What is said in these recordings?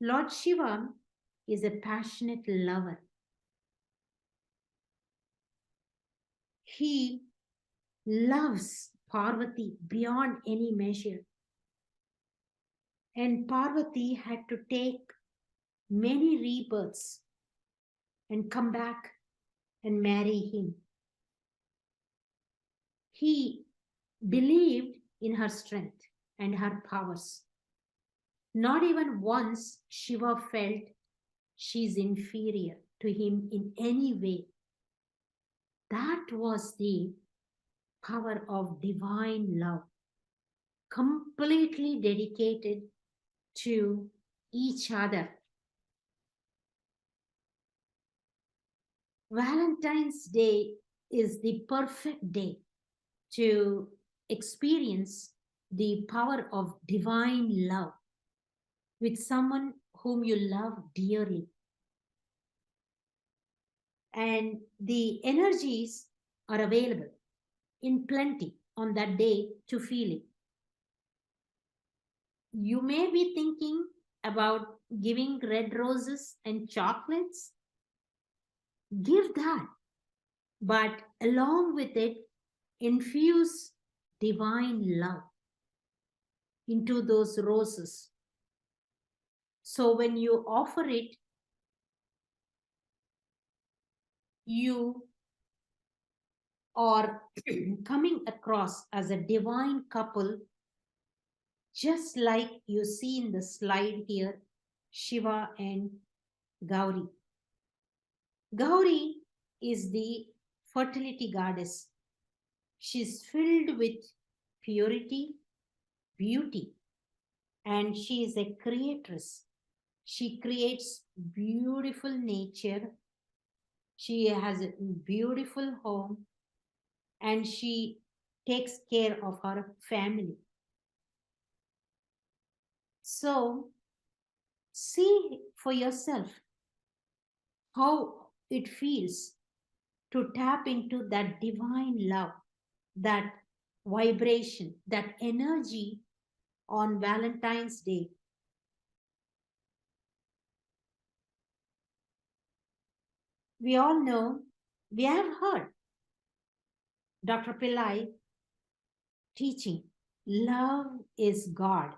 Lord Shiva is a passionate lover. He loves Parvati beyond any measure. And Parvati had to take many rebirths and come back and marry him. He believed in her strength and her powers. Not even once Shiva felt she's inferior to him in any way. That was the power of divine love, completely dedicated to each other. Valentine's Day is the perfect day to experience the power of divine love with someone whom you love dearly. And the energies are available in plenty on that day to feel it. You may be thinking about giving red roses and chocolates. Give that. But along with it, infuse divine love into those roses. So when you offer it, you are coming across as a divine couple, just like you see in the slide here, Shiva and Gauri. Gauri is the fertility goddess. She's filled with purity, beauty, and she is a creatress. She creates beautiful nature. She has a beautiful home, and she takes care of her family. So, see for yourself how it feels to tap into that divine love, that vibration, that energy on Valentine's Day. We all know, we have heard Dr. Pillai teaching love is God,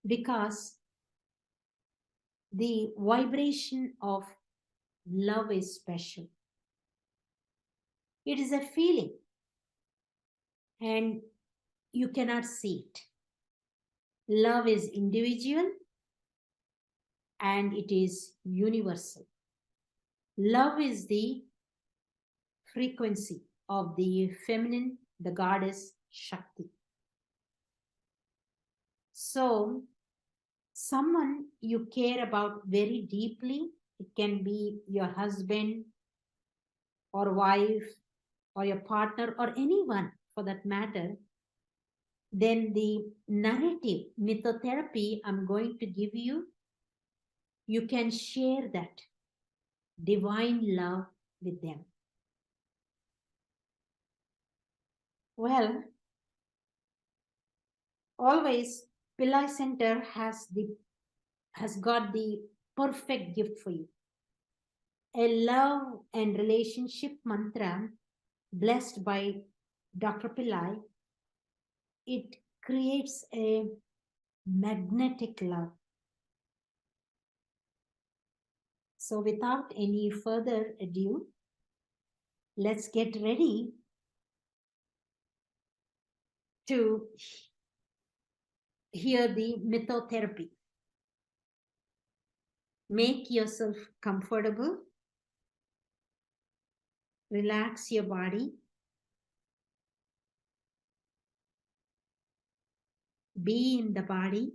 because the vibration of love is special. It is a feeling and you cannot see it. Love is individual and it is universal. Love is the frequency of the feminine, the goddess Shakti. So, someone you care about very deeply, it can be your husband or wife or your partner or anyone for that matter, then the narrative mythotherapy I'm going to give you, you can share that divine love with them. Well, always Pillai Center has got the perfect gift for you. A love and relationship mantra blessed by Dr. Pillai. It creates a magnetic love. So without any further ado, let's get ready to hear the mythotherapy. Make yourself comfortable. Relax your body. Be in the body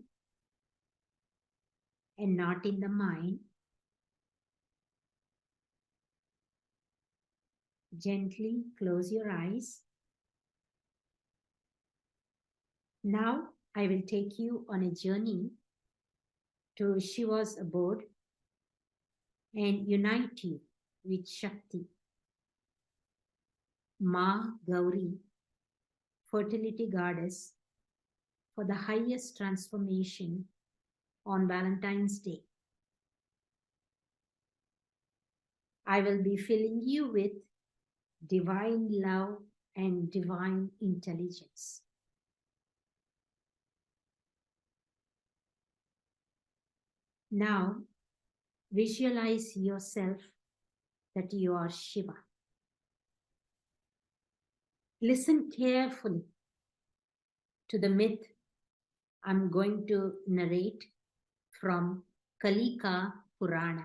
and not in the mind. Gently close your eyes. Now I will take you on a journey to Shiva's abode and unite you with Shakti, Ma Gauri, fertility goddess, for the highest transformation on Valentine's Day. I will be filling you with divine love and divine intelligence. Now, visualize yourself that you are Shiva. Listen carefully to the myth I'm going to narrate from Kalika Purana.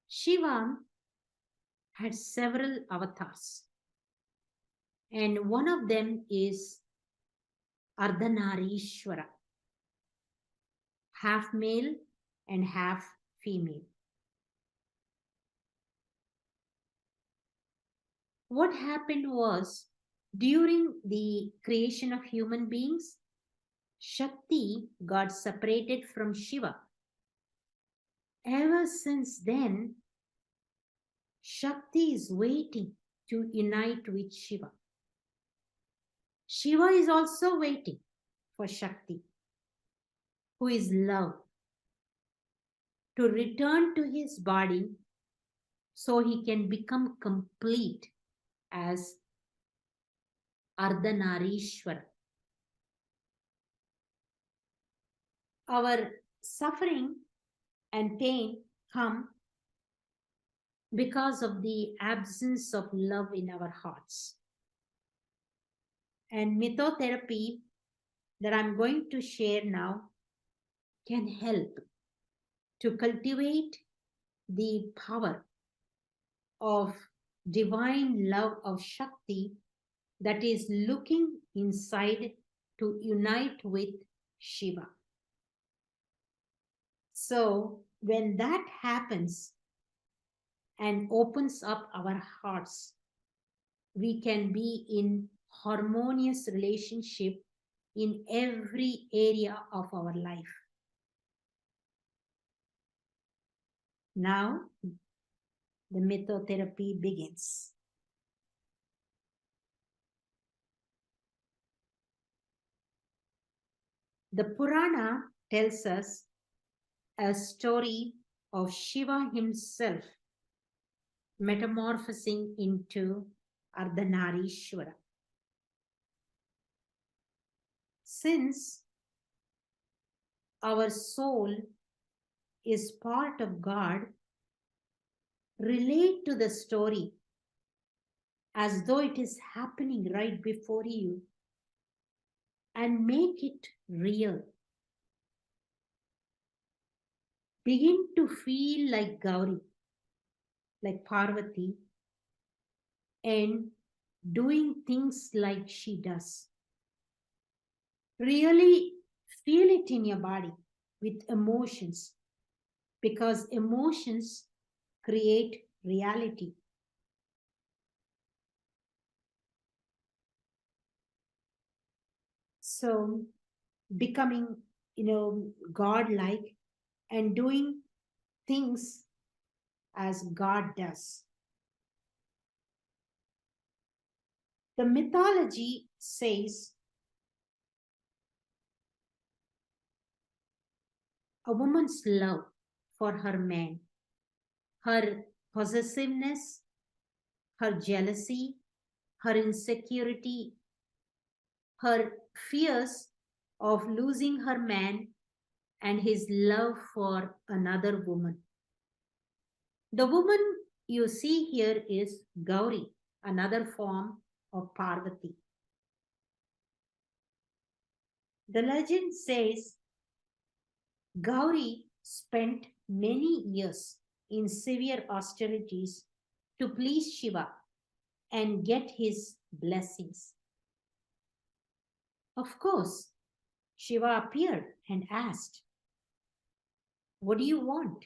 Shiva had several avatars, and one of them is Ardhanarishwara, half male and half female. What happened was, during the creation of human beings, Shakti got separated from Shiva. Ever since then, Shakti is waiting to unite with Shiva. Shiva is also waiting for Shakti, who is love, to return to his body so he can become complete as Ardhanarishwara. Our suffering and pain come because of the absence of love in our hearts. And mythotherapy that I'm going to share now can help to cultivate the power of divine love of Shakti that is looking inside to unite with Shiva. So when that happens and opens up our hearts, we can be in harmonious relationship in every area of our life. Now, the mythotherapy begins. The Purana tells us a story of Shiva himself metamorphosing into Ardhanarishwara. Since our soul is part of God, relate to the story as though it is happening right before you and make it real. Begin to feel like Gauri, like Parvati, and doing things like she does. Really feel it in your body with emotions, because emotions create reality. So becoming, God-like and doing things as God does. The mythology says a woman's love for her man, her possessiveness, her jealousy, her insecurity, her fears of losing her man, and his love for another woman. The woman you see here is Gauri, another form of Parvati. The legend says Gauri spent many years in severe austerities to please Shiva and get his blessings. Of course, Shiva appeared and asked, "What do you want?"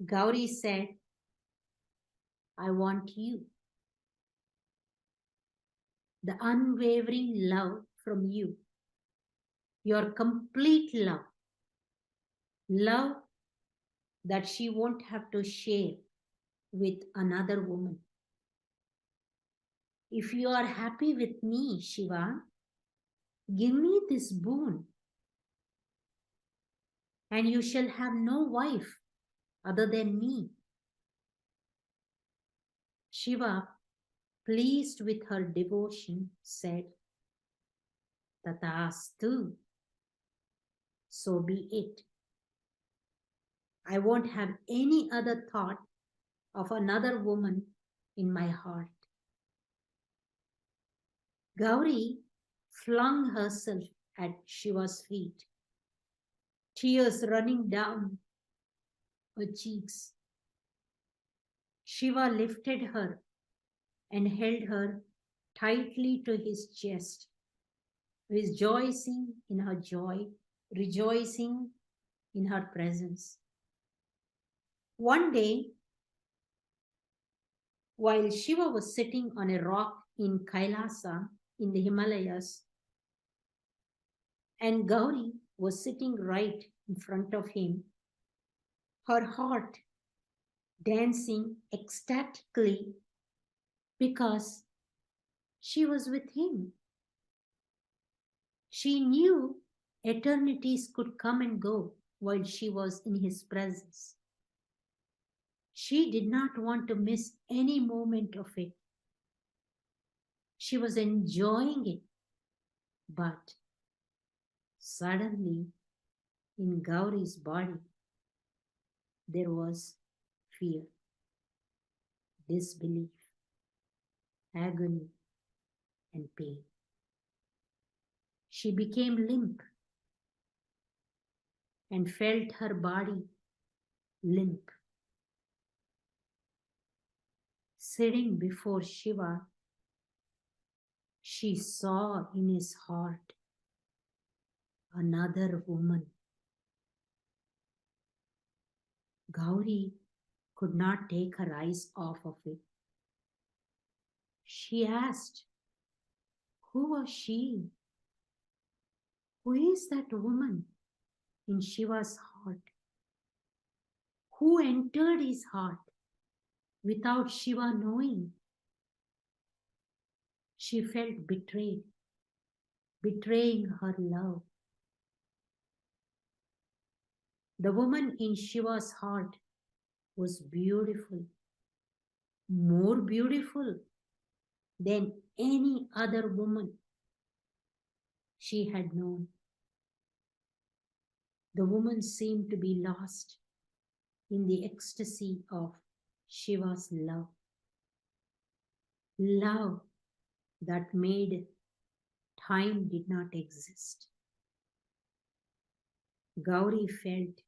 Gauri said, "I want you. The unwavering love from you. Your complete love. Love that she won't have to share with another woman." If you are happy with me, Shiva, give me this boon, and you shall have no wife other than me. Shiva, pleased with her devotion, said, Tathastu, so be it. I won't have any other thought of another woman in my heart. Gauri flung herself at Shiva's feet, tears running down her cheeks. Shiva lifted her and held her tightly to his chest, rejoicing in her joy, rejoicing in her presence. One day, while Shiva was sitting on a rock in Kailasa in the Himalayas, and Gauri was sitting right in front of him, her heart dancing ecstatically because she was with him. She knew eternities could come and go while she was in his presence. She did not want to miss any moment of it. She was enjoying it, but suddenly in Gauri's body there was fear, disbelief, agony, and pain. She became limp and felt her body limp. Sitting before Shiva, she saw in his heart another woman. Gauri could not take her eyes off of it. She asked, who was she? Who is that woman in Shiva's heart? Who entered his heart without Shiva knowing? She felt betrayed, betraying her love. The woman in Shiva's heart was beautiful, more beautiful than any other woman she had known. The woman seemed to be lost in the ecstasy of Shiva's love. Love that made time did not exist. Gauri felt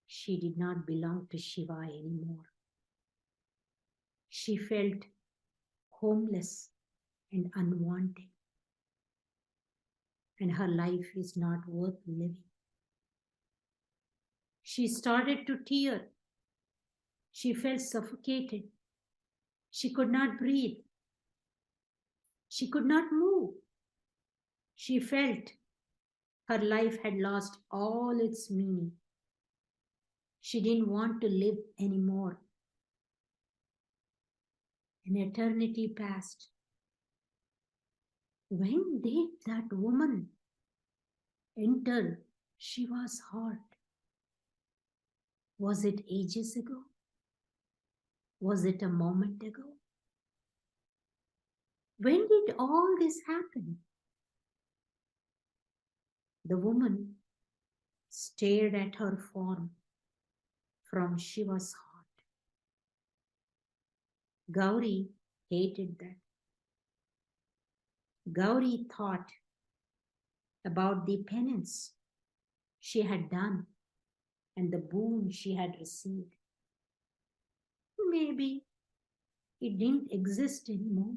she did not belong to Shiva anymore. She felt homeless and unwanted, and her life is not worth living. She started to tear. She felt suffocated. She could not breathe. She could not move. She felt her life had lost all its meaning. She didn't want to live anymore. An eternity passed. When did that woman enter Shiva's heart? Was it ages ago? Was it a moment ago? When did all this happen? The woman stared at her form from Shiva's heart. Gauri hated that. Gauri thought about the penance she had done and the boon she had received. Maybe it didn't exist anymore.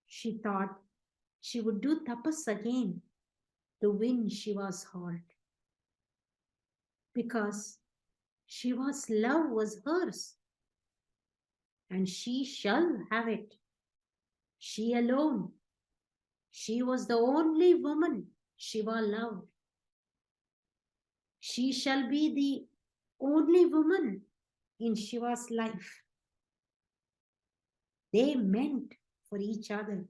She thought she would do tapas again to win Shiva's heart, because Shiva's love was hers and she shall have it. She alone. She was the only woman Shiva loved. She shall be the only woman in Shiva's life. They meant for each other.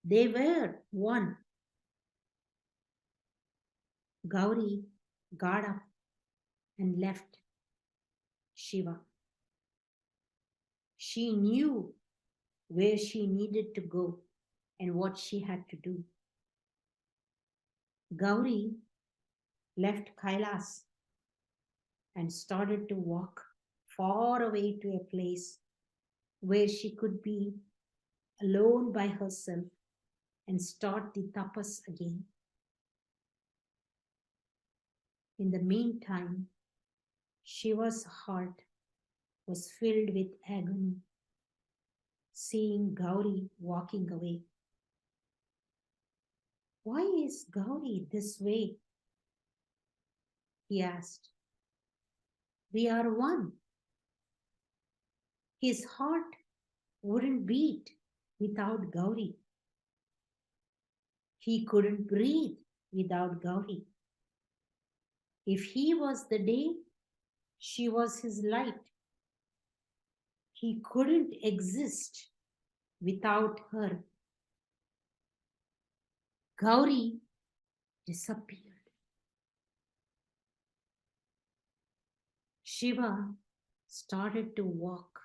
They were one. Gauri got up and left Shiva. She knew where she needed to go and what she had to do. Gauri left Kailas and started to walk far away to a place where she could be alone by herself and start the tapas again. In the meantime, Shiva's heart was filled with agony, seeing Gauri walking away. Why is Gauri this way? He asked. We are one. His heart wouldn't beat without Gauri. He couldn't breathe without Gauri. If he was the day, she was his light. He couldn't exist without her. Gauri disappeared. Shiva started to walk,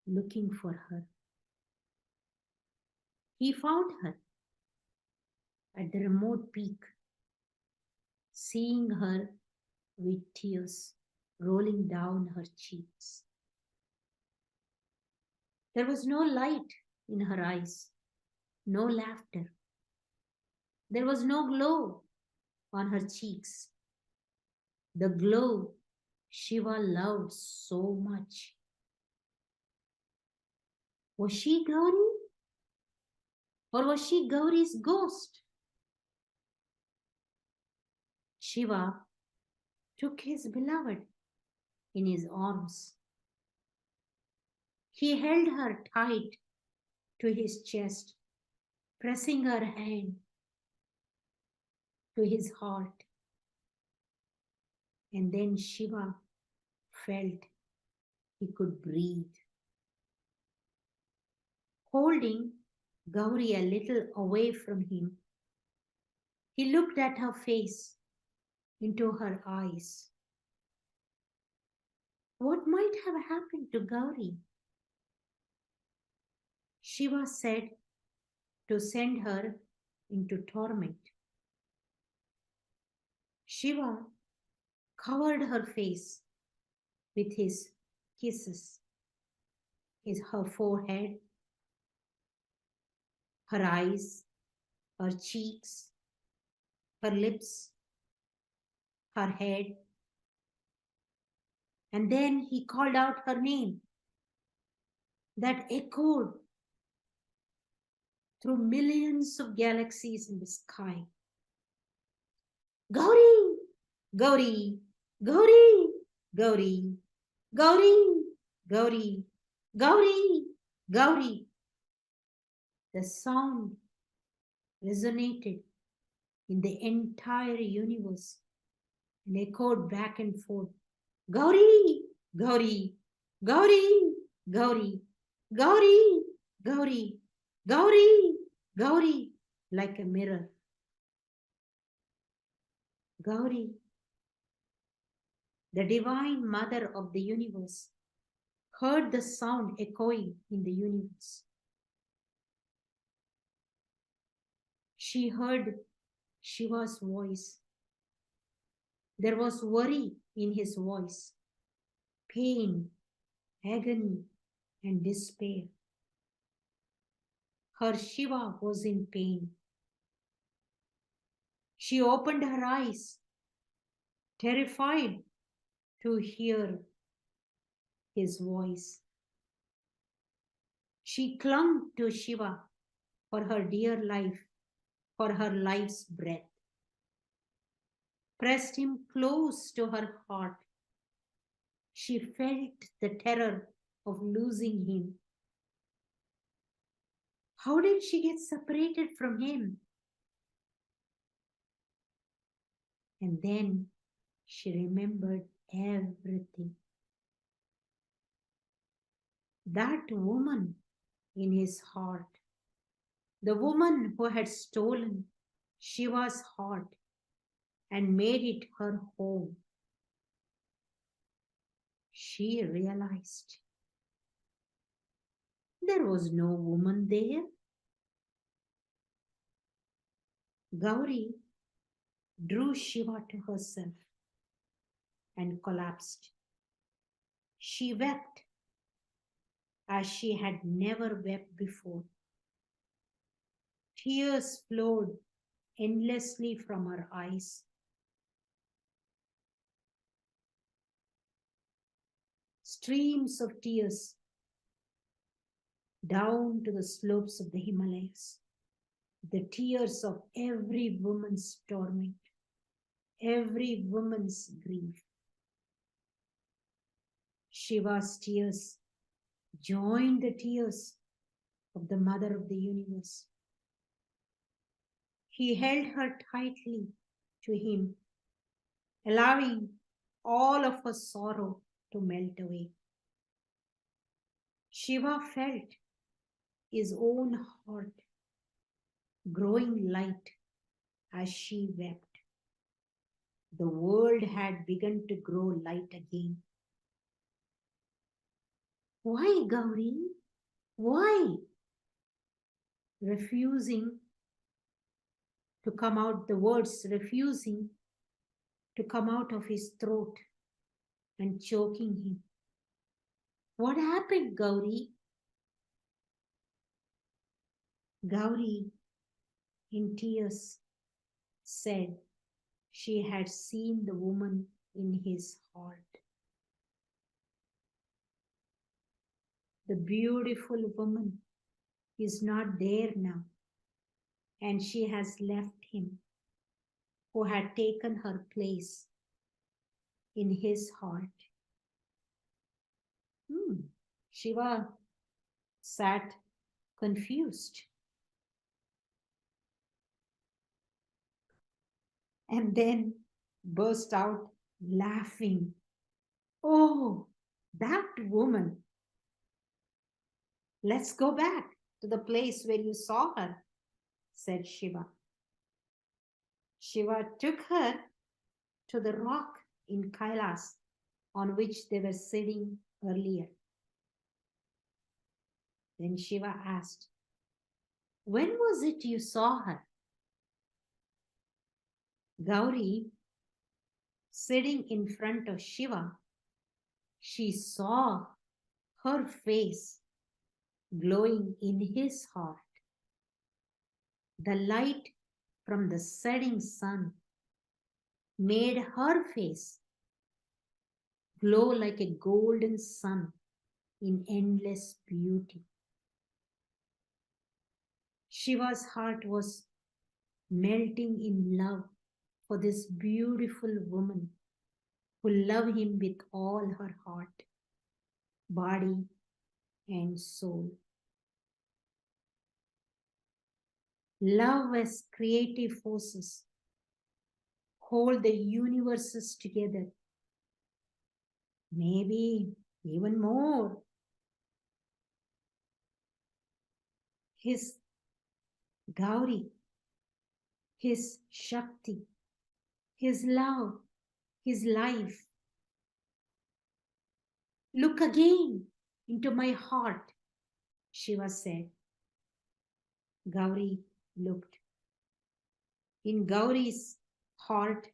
looking for her. He found her at the remote peak, seeing her with tears rolling down her cheeks. There was no light in her eyes, no laughter. There was no glow on her cheeks. The glow Shiva loved so much. Was she Gauri? Or was she Gauri's ghost? Shiva took his beloved in his arms. He held her tight to his chest, pressing her hand to his heart. And then Shiva felt he could breathe. Holding Gauri a little away from him, he looked at her face, into her eyes. What might have happened to Gauri? Shiva said to send her into torment. Shiva covered her face with his kisses, her forehead, her eyes, her cheeks, her lips, her head. And then he called out her name that echoed through millions of galaxies in the sky. Gauri, Gauri, Gauri, Gauri, Gauri, Gauri, Gauri, Gauri. The sound resonated in the entire universe and echoed back and forth. Gauri, Gauri, Gauri, Gauri, Gauri, Gauri, Gauri, Gauri, like a mirror. Gauri, the divine mother of the universe, heard the sound echoing in the universe. She heard Shiva's voice. There was worry in his voice, pain, agony, and despair. Her Shiva was in pain. She opened her eyes, terrified to hear his voice. She clung to Shiva for her dear life, for her life's breath, pressed him close to her heart. She felt the terror of losing him. How did she get separated from him? And then she remembered everything. that woman in his heart, the woman who had stolen Shiva's heart and made it her home, she realized there was no woman there. Gauri drew Shiva to herself and collapsed. She wept as she had never wept before. Tears flowed endlessly from her eyes. Streams of tears down to the slopes of the Himalayas. The tears of every woman's torment, every woman's grief. Shiva's tears joined the tears of the Mother of the Universe. He held her tightly to him, allowing all of her sorrow to melt away. Shiva felt his own heart growing light as she wept. The world had begun to grow light again. Why, Gauri? Why? Refusing to come out, the words refusing to come out of his throat and choking him. What happened, Gauri? Gauri, in tears, said she had seen the woman in his heart. The beautiful woman is not there now, and she has left him, who had taken her place in his heart. Shiva sat confused. And then burst out laughing. Oh, that woman. Let's go back to the place where you saw her, said Shiva. Shiva took her to the rock in Kailas on which they were sitting earlier. Then Shiva asked, when was it you saw her? Gauri, sitting in front of Shiva, she saw her face glowing in his heart. The light from the setting sun made her face glow like a golden sun in endless beauty. Shiva's heart was melting in love for this beautiful woman who loved him with all her heart, body, and soul. Love as creative forces hold the universes together, maybe even more. His Gauri, his Shakti, his love, his life. Look again into my heart, Shiva said. Gauri looked. In Gauri's heart,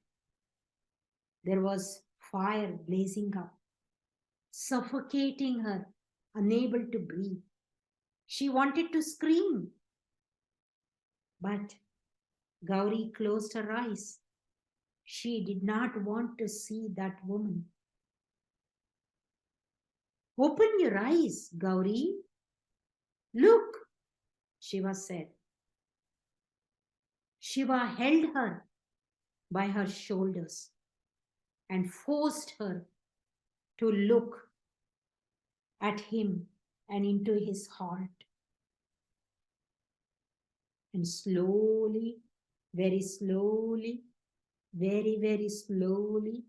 there was fire blazing up, suffocating her, unable to breathe. She wanted to scream, but Gauri closed her eyes. She did not want to see that woman. Open your eyes, Gauri. Look, Shiva said. Shiva held her by her shoulders and forced her to look at him and into his heart. And slowly, very slowly, very, very slowly,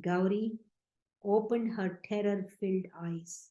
Gauri opened her terror-filled eyes.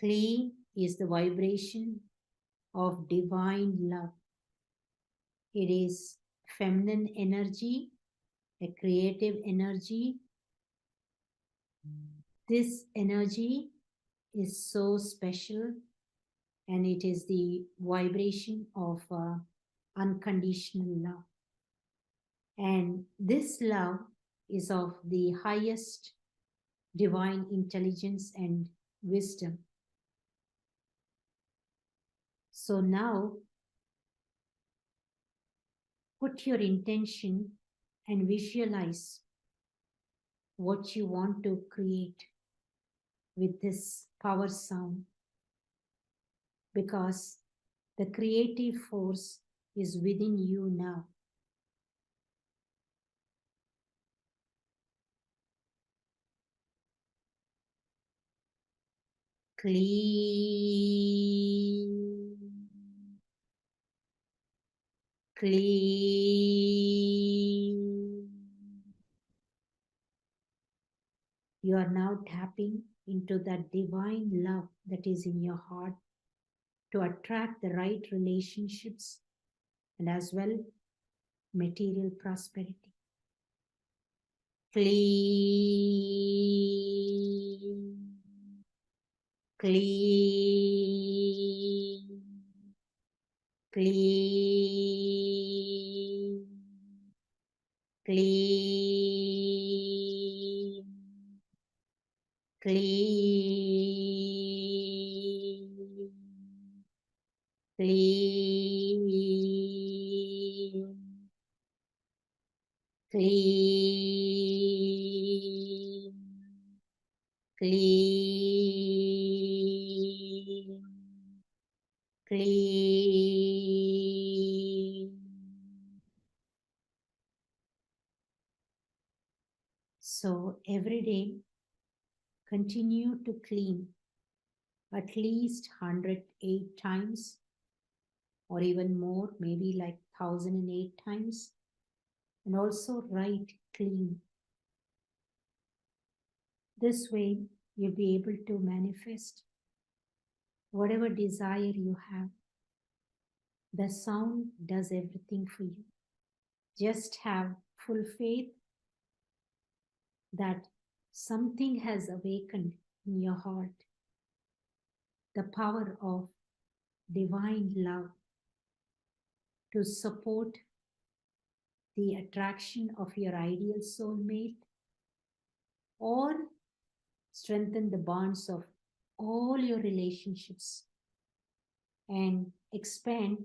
Kleem is the vibration of divine love. It is feminine energy, a creative energy. This energy is so special, and it is the vibration of unconditional love. And this love is of the highest divine intelligence and wisdom. So now, put your intention and visualize what you want to create with this power sound, because the creative force is within you now. Kleem, Kleem. You are now tapping into that divine love that is in your heart to attract the right relationships and as well material prosperity. Kleem, Kleem, Kleem, Kleem, Kleem, Kleem, Kleem, Kleem, Kleem. So every day, continue to clean at least 108 times, or even more, maybe like 1008 times. And also write clean. This way, you'll be able to manifest whatever desire you have. The sound does everything for you. Just have full faith that something has awakened in your heart. The power of divine love to support the attraction of your ideal soulmate, or strengthen the bonds of all your relationships and expand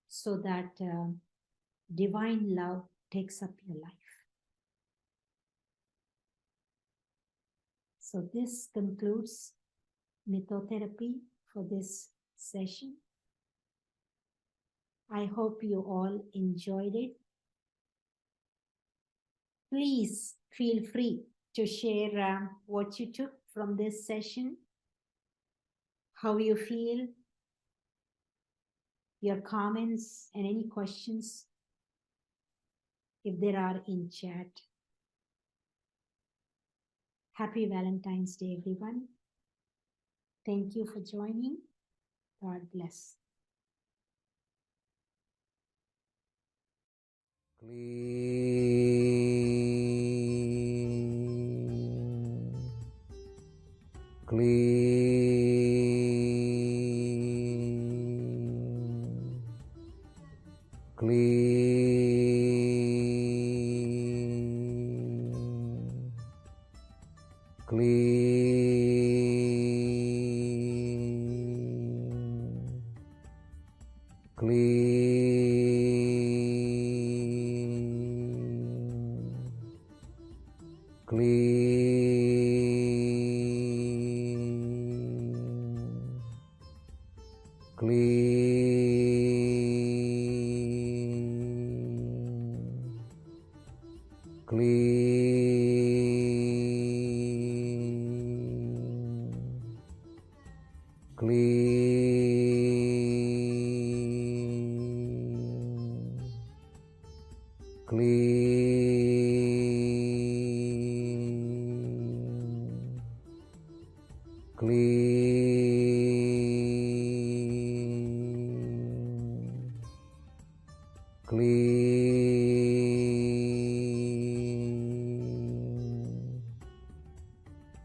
so that divine love takes up your life. So this concludes mythotherapy for this session. I hope you all enjoyed it. Please feel free to share what you took from this session, how you feel, your comments and any questions if there are in chat. Happy Valentine's Day, everyone. Thank you for joining. God bless. Kleem, Kleem, Kleem, Kleem, Kleem, Kleem, Kleem, Kleem, Kleem, Kleem, Kleem.